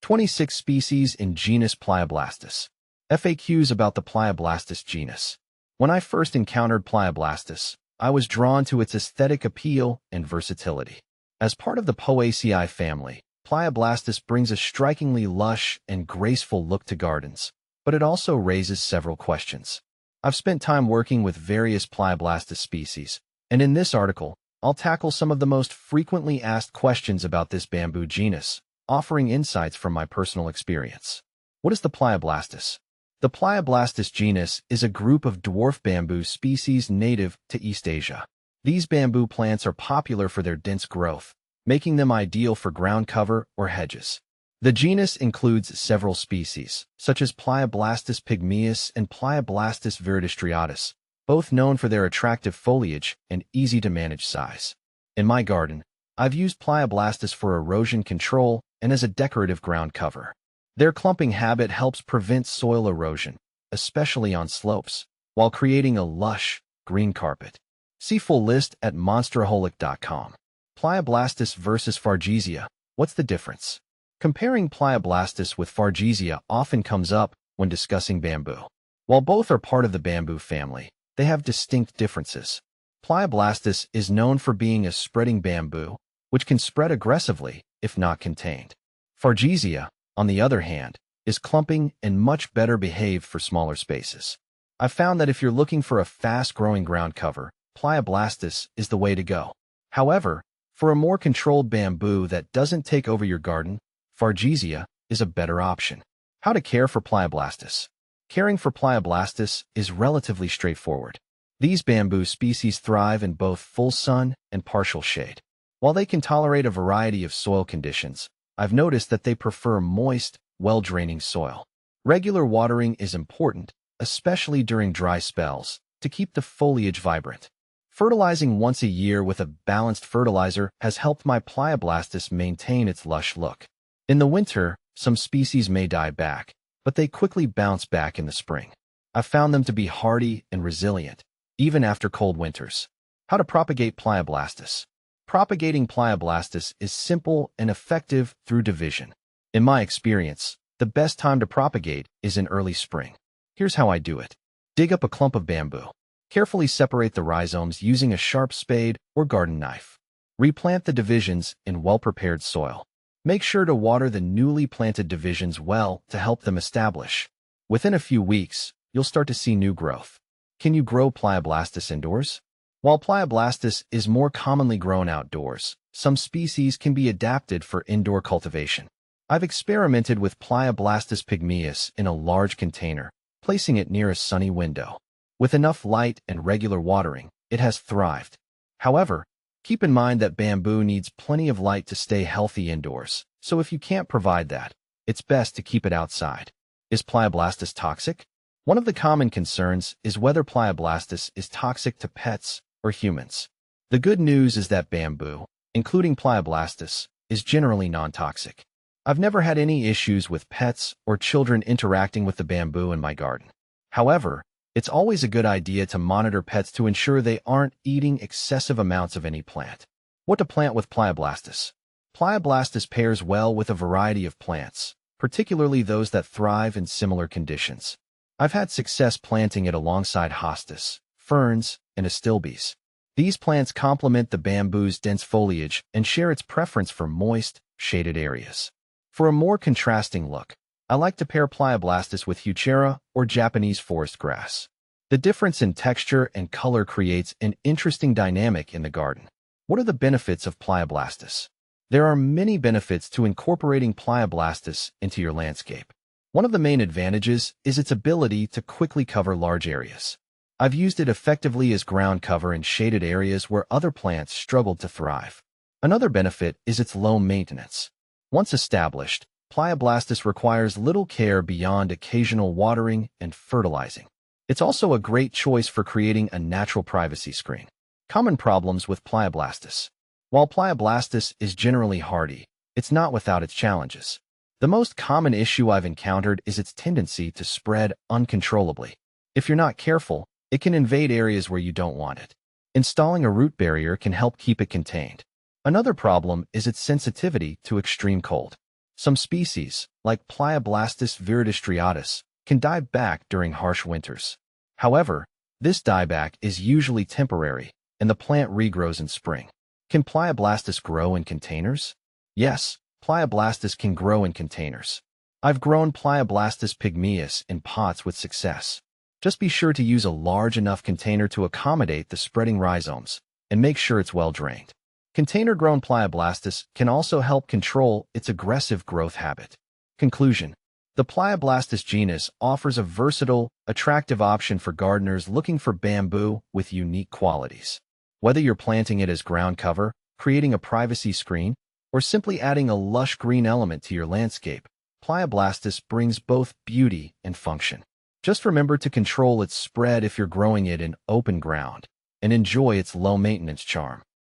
26 species in genus Pleioblastus. FAQs about the Pleioblastus genus. When I first encountered Pleioblastus, I was drawn to its aesthetic appeal and versatility. As part of the Poaceae family, Pleioblastus brings a strikingly lush and graceful look to gardens, but it also raises several questions. I've spent time working with various Pleioblastus species, and in this article, I'll tackle some of the most frequently asked questions about this bamboo genus, offering insights from my personal experience. What is the Pleioblastus? The Pleioblastus genus is a group of dwarf bamboo species native to East Asia. These bamboo plants are popular for their dense growth, making them ideal for ground cover or hedges. The genus includes several species, such as Pleioblastus pygmaeus and Pleioblastus viridistriatus, both known for their attractive foliage and easy-to-manage size. In my garden, I've used Pleioblastus for erosion control and as a decorative ground cover. Their clumping habit helps prevent soil erosion, especially on slopes, while creating a lush, green carpet. See full list at monsteraholic.com. Pleioblastus versus Fargesia. What's the difference? Comparing Pleioblastus with Fargesia often comes up when discussing bamboo. While both are part of the bamboo family, they have distinct differences. Pleioblastus is known for being a spreading bamboo, which can spread aggressively if not contained. Fargesia, on the other hand, is clumping and much better behaved for smaller spaces. I've found that if you're looking for a fast-growing ground cover, Pleioblastus is the way to go. However, for a more controlled bamboo that doesn't take over your garden, Fargesia is a better option. How to care for Pleioblastus. Caring for Pleioblastus is relatively straightforward. These bamboo species thrive in both full sun and partial shade. While they can tolerate a variety of soil conditions, I've noticed that they prefer moist, well-draining soil. Regular watering is important, especially during dry spells, to keep the foliage vibrant. Fertilizing once a year with a balanced fertilizer has helped my Pleioblastus maintain its lush look. In the winter, some species may die back, but they quickly bounce back in the spring. I've found them to be hardy and resilient, even after cold winters. How to propagate Pleioblastus. Propagating Pleioblastus is simple and effective through division. In my experience, the best time to propagate is in early spring. Here's how I do it. Dig up a clump of bamboo. Carefully separate the rhizomes using a sharp spade or garden knife. Replant the divisions in well-prepared soil. Make sure to water the newly planted divisions well to help them establish. Within a few weeks, you'll start to see new growth. Can you grow Pleioblastus indoors? While Pleioblastus is more commonly grown outdoors, some species can be adapted for indoor cultivation. I've experimented with Pleioblastus pygmaeus in a large container, placing it near a sunny window. With enough light and regular watering, it has thrived. However, keep in mind that bamboo needs plenty of light to stay healthy indoors, so if you can't provide that, it's best to keep it outside. Is Pleioblastus toxic? One of the common concerns is whether Pleioblastus is toxic to pets or humans. The good news is that bamboo, including Pleioblastus, is generally non-toxic. I've never had any issues with pets or children interacting with the bamboo in my garden. However, it's always a good idea to monitor pets to ensure they aren't eating excessive amounts of any plant. What to plant with Pleioblastus? Pleioblastus pairs well with a variety of plants, particularly those that thrive in similar conditions. I've had success planting it alongside hostas, ferns, and astilbes. These plants complement the bamboo's dense foliage and share its preference for moist, shaded areas. For a more contrasting look, I like to pair Pleioblastus with Heuchera or Japanese forest grass. The difference in texture and color creates an interesting dynamic in the garden. What are the benefits of Pleioblastus? There are many benefits to incorporating Pleioblastus into your landscape. One of the main advantages is its ability to quickly cover large areas. I've used it effectively as ground cover in shaded areas where other plants struggled to thrive. Another benefit is its low maintenance. Once established, Pleioblastus requires little care beyond occasional watering and fertilizing. It's also a great choice for creating a natural privacy screen. Common problems with Pleioblastus. While Pleioblastus is generally hardy, it's not without its challenges. The most common issue I've encountered is its tendency to spread uncontrollably. If you're not careful, it can invade areas where you don't want it. Installing a root barrier can help keep it contained. Another problem is its sensitivity to extreme cold. Some species, like Pleioblastus virdistriatus, can die back during harsh winters. However, this dieback is usually temporary, and the plant regrows in spring. Can Pleioblastus grow in containers? Yes, Pleioblastus can grow in containers. I've grown Pleioblastus pygmaeus in pots with success. Just be sure to use a large enough container to accommodate the spreading rhizomes, and make sure it's well drained. Container-grown Pleioblastus can also help control its aggressive growth habit. Conclusion: the Pleioblastus genus offers a versatile, attractive option for gardeners looking for bamboo with unique qualities. Whether you're planting it as ground cover, creating a privacy screen, or simply adding a lush green element to your landscape, Pleioblastus brings both beauty and function. Just remember to control its spread if you're growing it in open ground, and enjoy its low-maintenance charm.